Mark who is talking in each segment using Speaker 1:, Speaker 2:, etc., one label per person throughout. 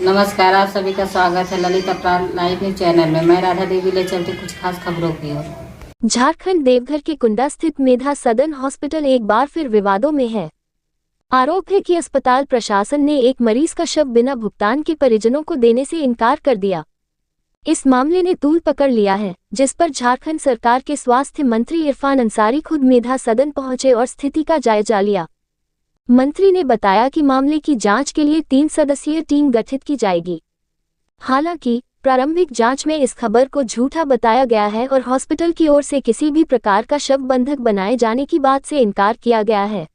Speaker 1: नमस्कार, आप सभी का स्वागत है ललित अपराध लाइव न्यूज चैनल में। मैं राधा देवी ले चलती कुछ खास खबरों की ओर।
Speaker 2: झारखंड देवघर के कुंडा स्थित मेधा सदन हॉस्पिटल एक बार फिर विवादों में है। आरोप है कि अस्पताल प्रशासन ने एक मरीज का शव बिना भुगतान के परिजनों को देने से इनकार कर दिया। इस मामले ने तूल पकड़ लिया है, जिस पर झारखंड सरकार के स्वास्थ्य मंत्री इरफान अंसारी खुद मेधा सदन पहुंचे और स्थिति का जायजा लिया। मंत्री ने बताया कि मामले की जांच के लिए 3 सदस्यीय टीम गठित की जाएगी। हालांकि प्रारंभिक जांच में इस खबर को झूठा बताया गया है और हॉस्पिटल की ओर से किसी भी प्रकार का शव बंधक बनाए जाने की बात से इनकार किया गया है।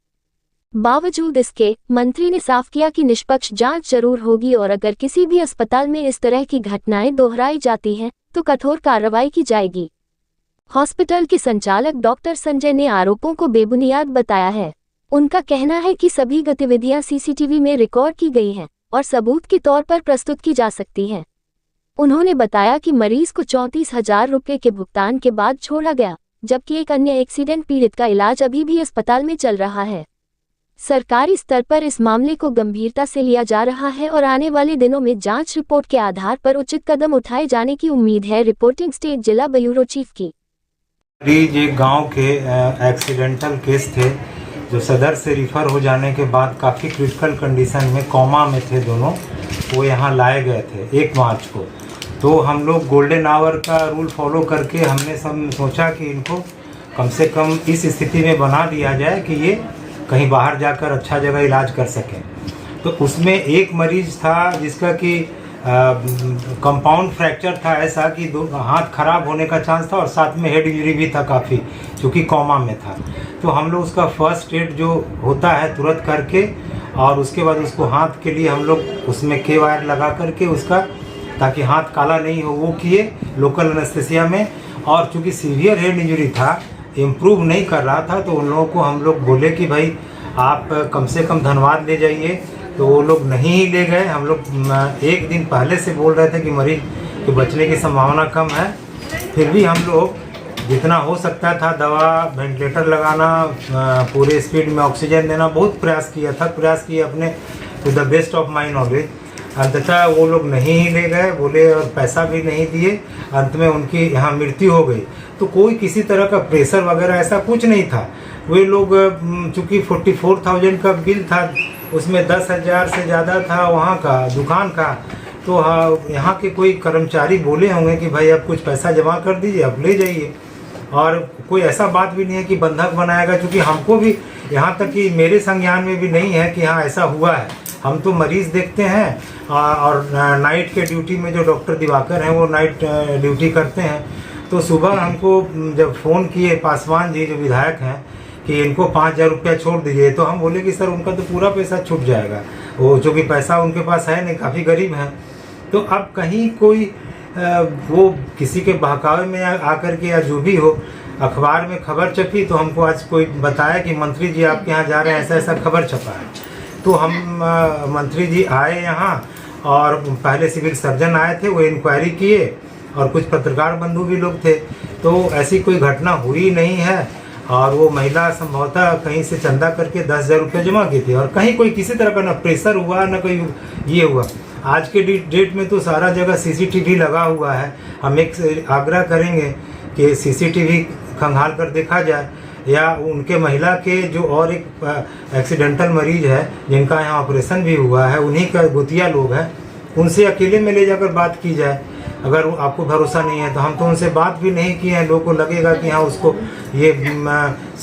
Speaker 2: बावजूद इसके, मंत्री ने साफ किया कि निष्पक्ष जांच जरूर होगी और अगर किसी भी अस्पताल में इस तरह की घटनाएं दोहराई जाती हैं, तो कठोर कार्रवाई की जाएगी। हॉस्पिटल के संचालक डॉक्टर संजय ने आरोपों को बेबुनियाद बताया है। उनका कहना है कि सभी गतिविधियां सीसीटीवी में रिकॉर्ड की गई हैं और सबूत के तौर पर प्रस्तुत की जा सकती हैं। उन्होंने बताया कि मरीज को 34,000 रुपये के भुगतान के बाद छोड़ा गया, जबकि एक अन्य एक्सीडेंट पीड़ित का इलाज अभी भी अस्पताल में चल रहा है। सरकारी स्तर पर इस मामले को गंभीरता से लिया जा रहा है और आने वाले दिनों में जांच रिपोर्ट के आधार पर उचित कदम उठाए जाने की उम्मीद है। रिपोर्टिंग स्टेट जिला ब्यूरो चीफ की।
Speaker 3: एक गांव के एक्सीडेंटल केस थे जो सदर से रिफ़र हो जाने के बाद काफ़ी क्रिटिकल कंडीशन में कोमा में थे दोनों, वो यहाँ लाए गए थे 1 मार्च को। तो हम लोग गोल्डन आवर का रूल फॉलो करके हमने सब सोचा कि इनको कम से कम इस स्थिति में बना दिया जाए कि ये कहीं बाहर जाकर अच्छा जगह इलाज कर सकें। तो उसमें एक मरीज़ था जिसका कि कंपाउंड फ्रैक्चर था, ऐसा कि 2 हाथ खराब होने का चांस था और साथ में हेड इंजरी भी था काफ़ी, क्योंकि कोमा में था। तो हम लोग उसका फर्स्ट एड जो होता है तुरंत करके और उसके बाद उसको हाथ के लिए हम लोग उसमें के वायर लगा करके उसका, ताकि हाथ काला नहीं हो, वो किए लोकल एनेस्थेसिया में। और चूँकि सीवियर हेड इंजरी था, इम्प्रूव नहीं कर रहा था, तो उन लोगों को हम लोग बोले कि भाई आप कम से कम धनबाद ले जाइए। तो वो लोग नहीं ले गए। हम लोग 1 दिन पहले से बोल रहे थे कि मरीज के बचने की संभावना कम है, फिर भी हम लोग जितना हो सकता था दवा, वेंटिलेटर लगाना, पूरे स्पीड में ऑक्सीजन देना, बहुत प्रयास किया था। प्रयास किए अपने to the best of my knowledge. अंततः वो लोग नहीं ले गए, बोले, और पैसा भी नहीं दिए। अंत में उनकी यहाँ मृत्यु हो गई। तो कोई किसी तरह का प्रेशर वगैरह ऐसा कुछ नहीं था। वे लोग चूँकि 44,000 का बिल था, उसमें 10,000 से ज़्यादा था वहाँ का दुकान का। तो हाँ, यहाँ के कोई कर्मचारी बोले होंगे कि भाई आप कुछ पैसा जमा कर दीजिए, आप ले जाइए। और कोई ऐसा बात भी नहीं है कि बंधक बनाएगा, क्योंकि हमको भी यहाँ तक कि मेरे संज्ञान में भी नहीं है कि हाँ ऐसा हुआ है। हम तो मरीज़ देखते हैं और नाइट के ड्यूटी में जो डॉक्टर दिवाकर हैं वो नाइट ड्यूटी करते हैं। तो सुबह हमको जब फ़ोन किए पासवान जी जो विधायक हैं कि इनको 5,000 रुपया छोड़ दीजिए, तो हम बोले कि सर उनका तो पूरा पैसा छूट जाएगा, वो जो कि पैसा उनके पास है नहीं, काफ़ी गरीब हैं। तो अब कहीं कोई वो किसी के बहकावे में आकर के या जो भी हो, अखबार में खबर छपी, तो हमको आज कोई बताया कि मंत्री जी आपके यहाँ जा रहे हैं, ऐसा ऐसा खबर छपा है। तो हम मंत्री जी आए यहाँ और पहले सिविल सर्जन आए थे, वो इंक्वायरी किए और कुछ पत्रकार बंधु भी लोग थे। तो ऐसी कोई घटना हुई नहीं है और वो महिला संभवतः कहीं से चंदा करके 10,000 रुपये जमा की थी और कहीं कोई किसी तरह का ना प्रेशर हुआ ना कोई ये हुआ। आज के डेट में तो सारा जगह सीसीटीवी लगा हुआ है। हम एक आग्रह करेंगे कि सीसीटीवी खंगाल कर देखा जाए, या उनके महिला के जो और एक एक्सीडेंटल मरीज है जिनका यहाँ ऑपरेशन भी हुआ है, उन्हीं का गुतिया लोग हैं, उनसे अकेले में ले जाकर बात की जाए। अगर आपको भरोसा नहीं है तो हम तो उनसे बात भी नहीं किए हैं, लोगों को लगेगा कि हाँ उसको ये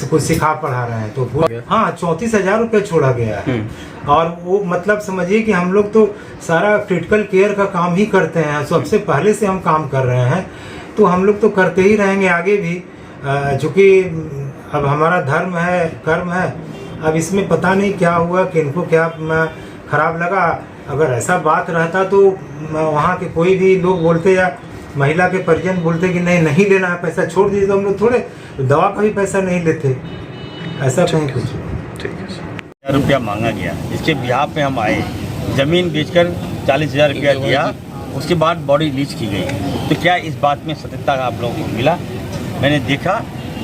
Speaker 3: कुछ सिखा पढ़ा रहे हैं। तो हाँ 34,000 रुपये छोड़ा गया है। और वो मतलब समझिए कि हम लोग तो सारा क्रिटिकल केयर का काम ही करते हैं, सबसे पहले से हम काम कर रहे हैं, तो हम लोग तो करते ही रहेंगे आगे भी, चूँकि अब हमारा धर्म है, कर्म है। अब इसमें पता नहीं क्या हुआ कि इनको क्या खराब लगा। अगर ऐसा बात रहता तो वहाँ के कोई भी लोग बोलते या महिला के परिजन बोलते कि नहीं लेना है, पैसा छोड़ दीजिए, तो हम लोग थोड़े दवा का भी पैसा नहीं लेते, ऐसा कहीं कुछ।
Speaker 4: ठीक है, 1,000 रुपया मांगा गया, इसके बिहाफ में हम आए, ज़मीन बेचकर 40,000 रुपया दिया, उसके बाद बॉडी रिलीज की गई। तो क्या इस बात में सत्यता आप लोगों को मिला? मैंने देखा,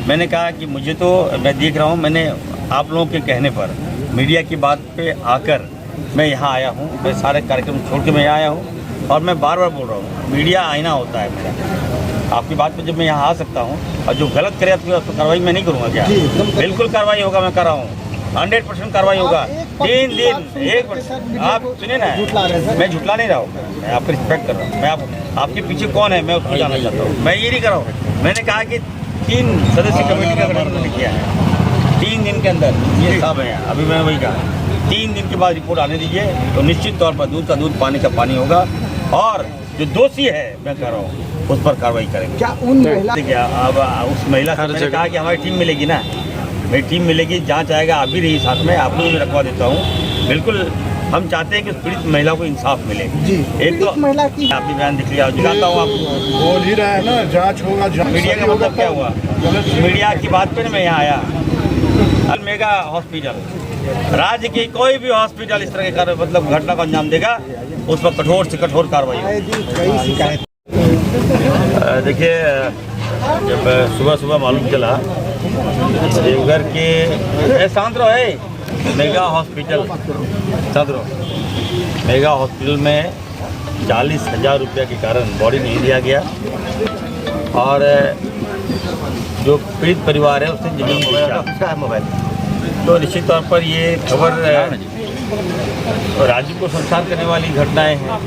Speaker 4: मैंने कहा कि मुझे तो मैं देख रहा हूँ, मैंने आप लोगों के कहने पर मीडिया की बात पे आकर मैं यहाँ आया हूँ, मैं सारे कार्यक्रम छोड़ के मैं यहाँ आया हूँ और मैं बार बार बोल रहा हूँ, मीडिया आईना होता है मेरा। आपकी बात पे जब मैं यहाँ आ सकता हूँ और जो गलत करे तो कार्रवाई मैं नहीं करूँगा क्या? बिल्कुल कार्रवाई होगा, मैं कर रहा हूँ, 100% कार्रवाई होगा। 3 दिन एक आप सुनिए ना, मैं झुटला नहीं रहा हूँ, मैं आपको रिस्पेक्ट कर रहा हूँ। मैं आपके पीछे कौन है मैं उसको जानना चाहता हूँ। मैं ये नहीं कर रहा हूँ, मैंने कहा कि 3 सदस्यीय कमेटी का गठन मैंने किया है, 3 दिन के अंदर ये सब है। अभी मैंने वही कहा 3 दिन के बाद रिपोर्ट आने दीजिए, तो निश्चित तौर पर दूध का दूध पानी का पानी होगा और जो दोषी है मैं कह रहा हूँ उस पर कार्रवाई करेंगे।
Speaker 5: क्या उन महिला
Speaker 4: क्या अब उस महिला से मैंने कहा कि हमारी टीम मिलेगी ना, मेरी टीम मिलेगी, जांच आएगा, आप भी रही साथ में, आपको भी रखवा देता हूँ। बिल्कुल हम चाहते हैं कि उस पीड़ित महिला को इंसाफ मिले।
Speaker 5: जी,
Speaker 4: एक तो
Speaker 5: महिला की
Speaker 4: आप भी बयान दिख लिया, दिखाता हूँ आपको।
Speaker 6: बोल ही रहा है ना, जांच होगा, जांच
Speaker 4: मीडिया का मतलब क्या हुआ? मीडिया की बात पे मैं यहाँ आया। मेगा हॉस्पिटल, राज्य की कोई भी हॉस्पिटल इस तरह के मतलब घटना को अंजाम देगा, उस पर कठोर से कठोर कार्रवाई होगी। देखिए, जब सुबह सुबह मालूम चला देवघर के शांत रहो है मेगा हॉस्पिटल, शांत रहो, मेगा हॉस्पिटल में 40,000 रुपये के कारण बॉडी नहीं दिया गया और जो पीड़ित परिवार है उसने जमीन मोबाइल, तो निश्चित तौर पर ये खबर राज्य को संसार करने वाली घटनाएं हैं।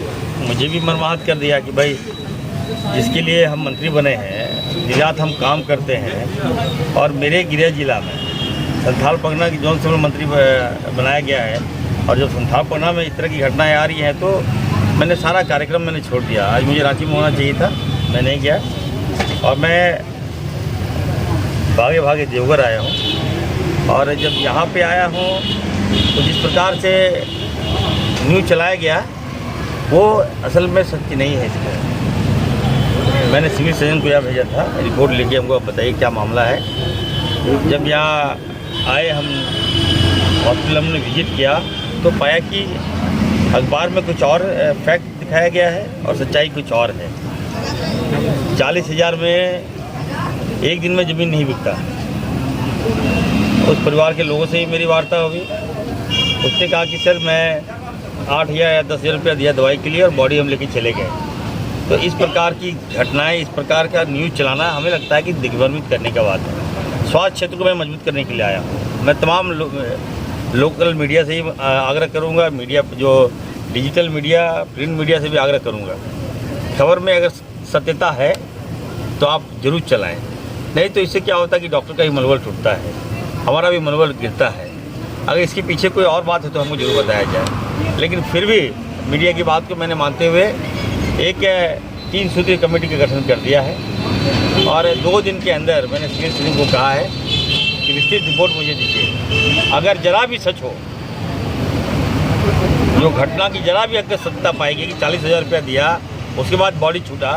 Speaker 4: मुझे भी मर्माहत कर दिया कि भाई जिसके लिए हम मंत्री बने हैं, दिन रात हम काम करते हैं और मेरे गृह जिला में संथाल परगना की जोन से मंत्री बनाया गया है और जब संथाल परगना में इस तरह की घटनाएं आ रही हैं तो मैंने सारा कार्यक्रम मैंने छोड़ दिया। आज मुझे रांची में होना चाहिए था, मैं नहीं गया और मैं भागे भागे देवघर आया हूँ। और जब यहाँ पे आया हूँ तो जिस प्रकार से न्यूज़ चलाया गया वो असल में सच्ची नहीं है। इसका मैंने सिविल सर्जन को यहाँ भेजा था, रिपोर्ट लेके हमको बताइए क्या मामला है। जब यहाँ आए हम हॉस्पिटल हमने विजिट किया तो पाया कि अखबार में कुछ और फैक्ट दिखाया गया है और सच्चाई कुछ और है। 40,000 में एक दिन में ज़मीन नहीं बिकता। उस परिवार के लोगों से ही मेरी वार्ता हुई, उसने कहा कि सर मैं 8,000 या 10,000 रुपया दिया दवाई के लिए और बॉडी हम लेके चले गए। तो इस प्रकार की घटनाएं, इस प्रकार का न्यूज़ चलाना हमें लगता है कि दिग्भ्रमित करने का बात है। स्वास्थ्य क्षेत्र को मैं मजबूत करने के लिए आया हूँ। मैं तमाम लोकल मीडिया से ही आग्रह करूँगा, मीडिया जो डिजिटल मीडिया, प्रिंट मीडिया से भी आग्रह करूँगा, खबर में अगर सत्यता है तो आप ज़रूर चलाएँ, नहीं तो इससे क्या होता है कि डॉक्टर का ही मनोबल टूटता है, हमारा भी मनोबल गिरता है। अगर इसके पीछे कोई और बात है तो हमको जरूर बताया जाए, लेकिन फिर भी मीडिया की बात को मैंने मानते हुए एक 3 सूत्रीय कमेटी का गठन कर दिया है और 2 दिन के अंदर मैंने सिविल सर्जन को कहा है कि विस्तृत रिपोर्ट मुझे दीजिए। अगर जरा भी सच हो, जो घटना की जरा भी अगर सत्यता पाएगी कि 40,000 रुपया दिया उसके बाद बॉडी छूटा,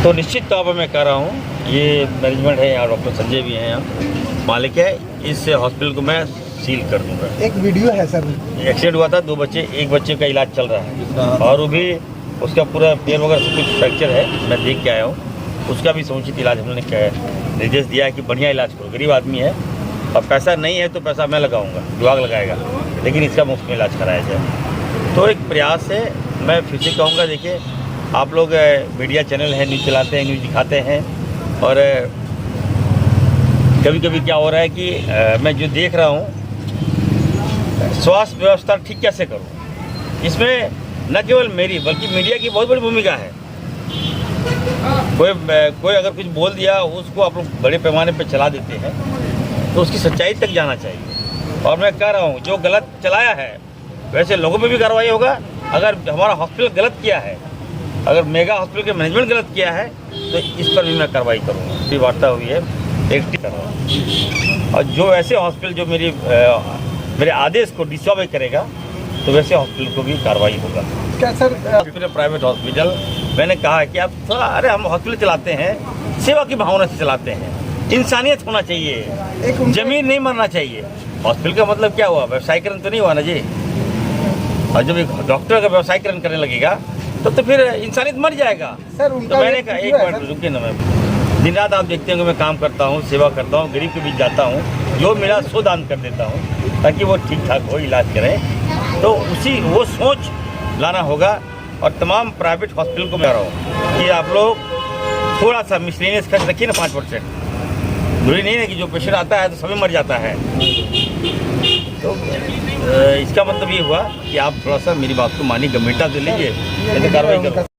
Speaker 4: तो निश्चित तौर पर मैं कह रहा हूँ ये मैनेजमेंट है यहाँ, डॉक्टर संजय भी हैं यहाँ, मालिक है, इस हॉस्पिटल को मैं सील कर दूंगा।
Speaker 5: एक वीडियो है सर,
Speaker 4: एक्सीडेंट हुआ था, 2 बच्चे, एक बच्चे का इलाज चल रहा है और वो भी उसका पूरा पैर वगैरह सब कुछ फ्रैक्चर है, मैं देख के आया हूँ। उसका भी समुचित इलाज हमने निर्देश दिया है कि बढ़िया इलाज करो। गरीब आदमी है और पैसा नहीं है तो पैसा मैं लगाऊंगा, विभाग लगाएगा, लेकिन इसका मुफ्त में इलाज कराया जाए। तो एक प्रयास है, मैं फिर से कहूँगा, देखिए आप लोग मीडिया चैनल हैं, न्यूज़ चलाते हैं, न्यूज़ दिखाते हैं और कभी कभी क्या हो रहा है कि मैं जो देख रहा हूँ स्वास्थ्य व्यवस्था ठीक कैसे करूँ, इसमें न केवल मेरी बल्कि मीडिया की बहुत बड़ी भूमिका है। कोई अगर कुछ बोल दिया उसको आप लोग बड़े पैमाने पर चला देते हैं तो उसकी सच्चाई तक जाना चाहिए। और मैं कह रहा हूँ जो गलत चलाया है वैसे लोगों पे भी कार्रवाई होगा। अगर हमारा हॉस्पिटल गलत किया है, अगर मेगा हॉस्पिटल के मैनेजमेंट गलत किया है तो इस पर भी मैं कार्रवाई करूँगा। ये वार्ता हुई है एक तरह, और जो ऐसे हॉस्पिटल जो मेरे आदेश को डिसऑबे करेगा तो वैसे हॉस्पिटल को भी कार्रवाई होगा।
Speaker 5: क्या सर
Speaker 4: प्राइवेट हॉस्पिटल, मैंने कहा कि आप थोड़ा, अरे हम हॉस्पिटल चलाते हैं सेवा की भावना से चलाते हैं, इंसानियत होना चाहिए, जमीन नहीं मरना चाहिए। हॉस्पिटल का मतलब क्या हुआ, व्यवसायीकरण तो नहीं हुआ ना जी। और जब एक डॉक्टर का व्यवसायीकरण करने लगेगा तो फिर इंसानियत मर जाएगा।
Speaker 5: सर
Speaker 4: तो मैंने कहा एक मिनट रुकिए ना, मैं दिन रात आप देखते होंगे मैं काम करता हूँ, सेवा करता हूँ, गरीब के बीच जाता हूँ, जो मिला सो दान कर देता हूँ ताकि वो ठीक ठाक हो, इलाज करें। तो उसी वो सोच लाना होगा और तमाम प्राइवेट हॉस्पिटल को मैं कह रहा हूँ कि आप लोग थोड़ा सा मिसलेनियस खर्च रखिए ना 5%। जरूरी नहीं है कि जो पेशेंट आता है तो सभी मर जाता है। तो इसका मतलब ये हुआ कि आप थोड़ा सा मेरी बात को मानिए, गंभीरता से लीजिए, नहीं तो कार्रवाई करो।